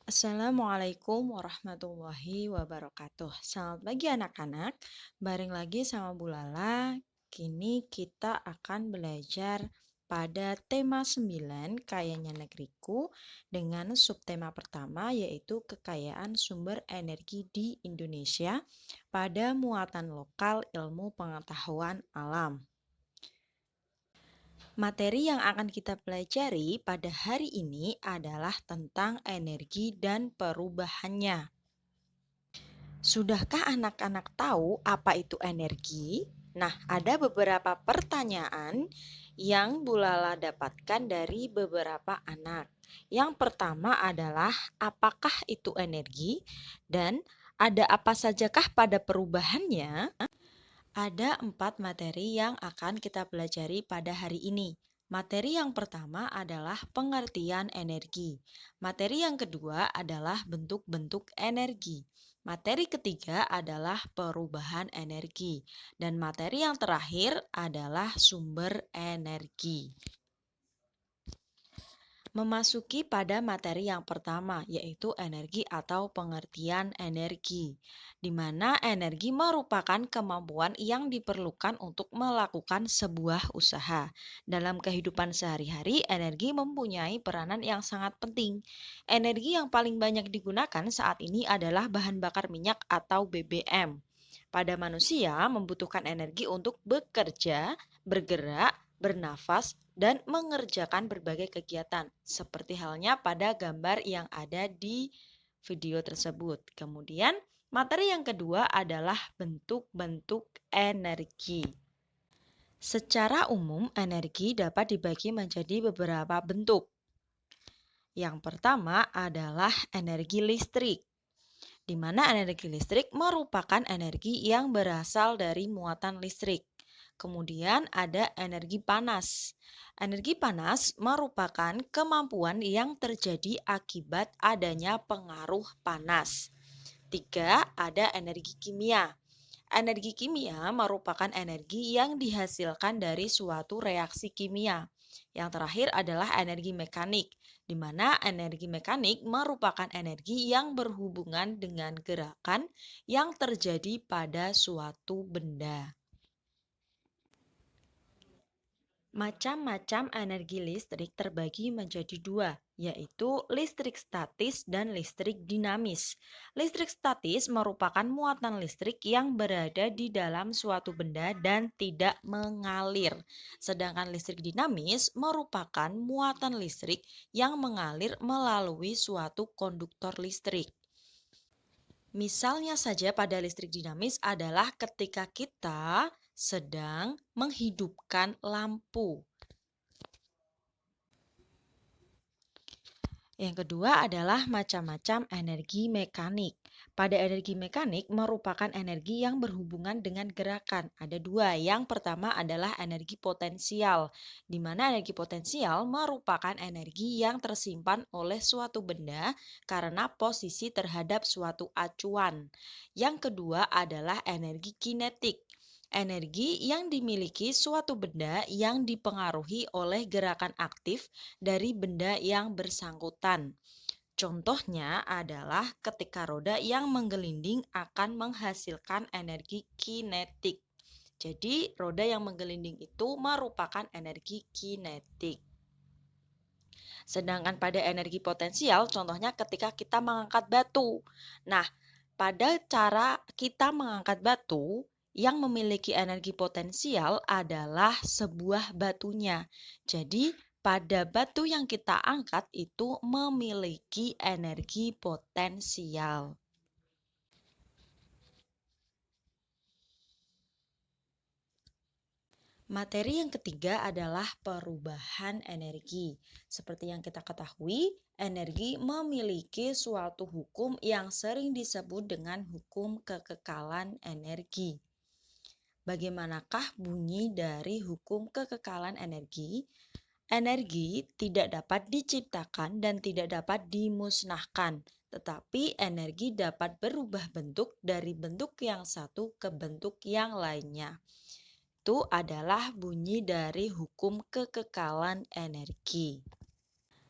Assalamualaikum warahmatullahi wabarakatuh. Selamat pagi anak-anak. Bareng lagi sama Bu Lala. Kini kita akan belajar pada tema 9 Kayanya Negeriku dengan subtema pertama yaitu kekayaan sumber energi di Indonesia pada muatan lokal ilmu pengetahuan alam. Materi yang akan kita pelajari pada hari ini adalah tentang energi dan perubahannya. Sudahkah anak-anak tahu apa itu energi? Nah, ada beberapa pertanyaan yang Bu Lala dapatkan dari beberapa anak. Yang pertama adalah apakah itu energi dan ada apa sajakah pada perubahannya? Ada 4 materi yang akan kita pelajari pada hari ini. Materi yang pertama adalah pengertian energi. Materi yang kedua adalah bentuk-bentuk energi. Materi ketiga adalah perubahan energi. Dan materi yang terakhir adalah sumber energi. Memasuki pada materi yang pertama, yaitu energi atau pengertian energi, di mana energi merupakan kemampuan yang diperlukan untuk melakukan sebuah usaha. Dalam kehidupan sehari-hari, energi mempunyai peranan yang sangat penting. Energi yang paling banyak digunakan saat ini adalah bahan bakar minyak atau BBM. Pada manusia membutuhkan energi untuk bekerja, bergerak, bernafas, dan mengerjakan berbagai kegiatan, seperti halnya pada gambar yang ada di video tersebut. Kemudian, materi yang kedua adalah bentuk-bentuk energi. Secara umum, energi dapat dibagi menjadi beberapa bentuk. Yang pertama adalah energi listrik, di mana energi listrik merupakan energi yang berasal dari muatan listrik. Kemudian ada energi panas. Energi panas merupakan kemampuan yang terjadi akibat adanya pengaruh panas. 3. Ada energi kimia. Energi kimia merupakan energi yang dihasilkan dari suatu reaksi kimia. Yang terakhir adalah energi mekanik, di mana energi mekanik merupakan energi yang berhubungan dengan gerakan yang terjadi pada suatu benda. Macam-macam energi listrik terbagi menjadi dua, yaitu listrik statis dan listrik dinamis. Listrik statis merupakan muatan listrik yang berada di dalam suatu benda dan tidak mengalir. Sedangkan listrik dinamis merupakan muatan listrik yang mengalir melalui suatu konduktor listrik. Misalnya saja pada listrik dinamis adalah ketika kita sedang menghidupkan lampu. Yang kedua adalah macam-macam energi mekanik. Pada energi mekanik merupakan energi yang berhubungan dengan gerakan. Ada dua. Yang pertama adalah energi potensial, di mana energi potensial merupakan energi yang tersimpan oleh suatu benda karena posisi terhadap suatu acuan. Yang kedua adalah energi kinetik. Energi yang dimiliki suatu benda yang dipengaruhi oleh gerakan aktif dari benda yang bersangkutan. Contohnya adalah ketika roda yang menggelinding akan menghasilkan energi kinetik. Jadi, roda yang menggelinding itu merupakan energi kinetik. Sedangkan pada energi potensial, contohnya ketika kita mengangkat batu. Nah, pada cara kita mengangkat batu, yang memiliki energi potensial adalah sebuah batunya. Jadi, pada batu yang kita angkat itu memiliki energi potensial. Materi yang ketiga adalah perubahan energi. Seperti yang kita ketahui, energi memiliki suatu hukum yang sering disebut dengan hukum kekekalan energi. Bagaimanakah bunyi dari hukum kekekalan energi? Energi tidak dapat diciptakan dan tidak dapat dimusnahkan, tetapi energi dapat berubah bentuk dari bentuk yang satu ke bentuk yang lainnya. Itu adalah bunyi dari hukum kekekalan energi.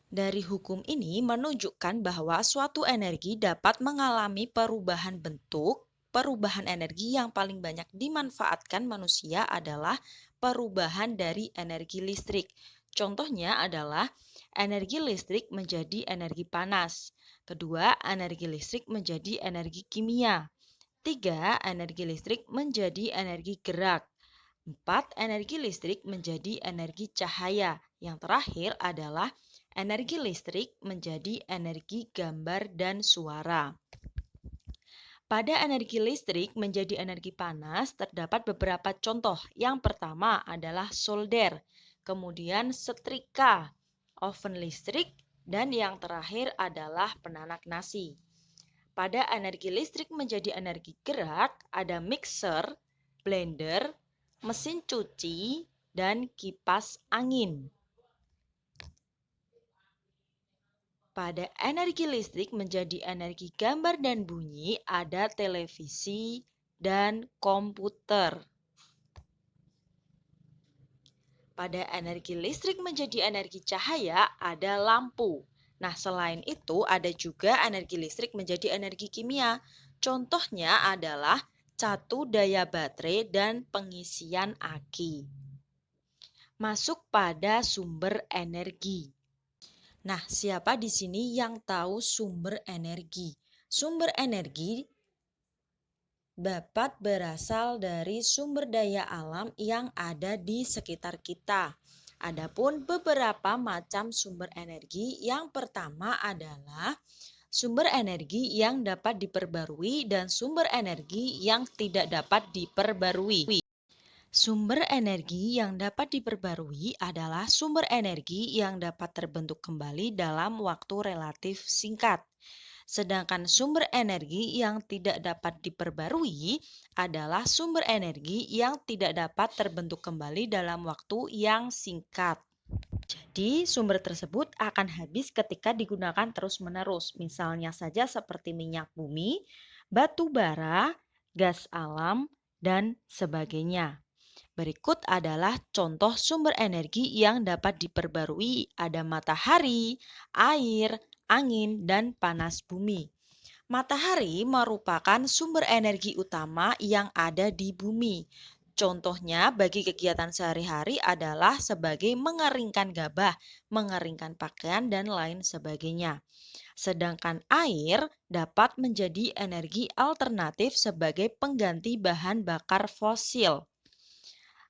Dari hukum ini menunjukkan bahwa suatu energi dapat mengalami perubahan bentuk. Perubahan energi yang paling banyak dimanfaatkan manusia adalah perubahan dari energi listrik. Contohnya adalah energi listrik menjadi energi panas. Kedua, energi listrik menjadi energi kimia. Tiga, energi listrik menjadi energi gerak. Empat, energi listrik menjadi energi cahaya. Yang terakhir adalah energi listrik menjadi energi gambar dan suara. Pada energi listrik menjadi energi panas terdapat beberapa contoh. Yang pertama adalah solder, kemudian setrika, oven listrik, dan yang terakhir adalah penanak nasi. Pada energi listrik menjadi energi gerak ada mixer, blender, mesin cuci, dan kipas angin. Pada energi listrik menjadi energi gambar dan bunyi ada televisi dan komputer. Pada energi listrik menjadi energi cahaya ada lampu. Nah, selain itu ada juga energi listrik menjadi energi kimia. Contohnya adalah catu daya baterai dan pengisian aki. Masuk pada sumber energi. Nah, siapa di sini yang tahu sumber energi? Sumber energi dapat berasal dari sumber daya alam yang ada di sekitar kita. Adapun beberapa macam sumber energi, yang pertama adalah sumber energi yang dapat diperbarui dan sumber energi yang tidak dapat diperbarui. Sumber energi yang dapat diperbarui adalah sumber energi yang dapat terbentuk kembali dalam waktu relatif singkat. Sedangkan sumber energi yang tidak dapat diperbarui adalah sumber energi yang tidak dapat terbentuk kembali dalam waktu yang singkat. Jadi, sumber tersebut akan habis ketika digunakan terus-menerus. Misalnya saja seperti minyak bumi, batu bara, gas alam, dan sebagainya. Berikut adalah contoh sumber energi yang dapat diperbarui. Ada matahari, air, angin, dan panas bumi. Matahari merupakan sumber energi utama yang ada di bumi. Contohnya bagi kegiatan sehari-hari adalah sebagai mengeringkan gabah, mengeringkan pakaian, dan lain sebagainya. Sedangkan air dapat menjadi energi alternatif sebagai pengganti bahan bakar fosil.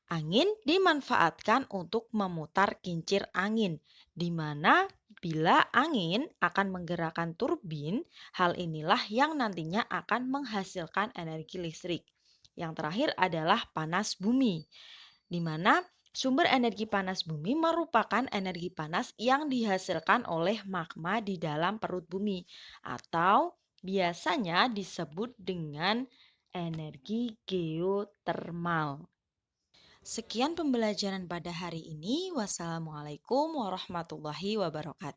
Angin dimanfaatkan untuk memutar kincir angin, di mana bila angin akan menggerakkan turbin, hal inilah yang nantinya akan menghasilkan energi listrik. Yang terakhir adalah panas bumi, di mana sumber energi panas bumi merupakan energi panas yang dihasilkan oleh magma di dalam perut bumi, atau biasanya disebut dengan energi geotermal. Sekian pembelajaran pada hari ini. Wassalamualaikum warahmatullahi wabarakatuh.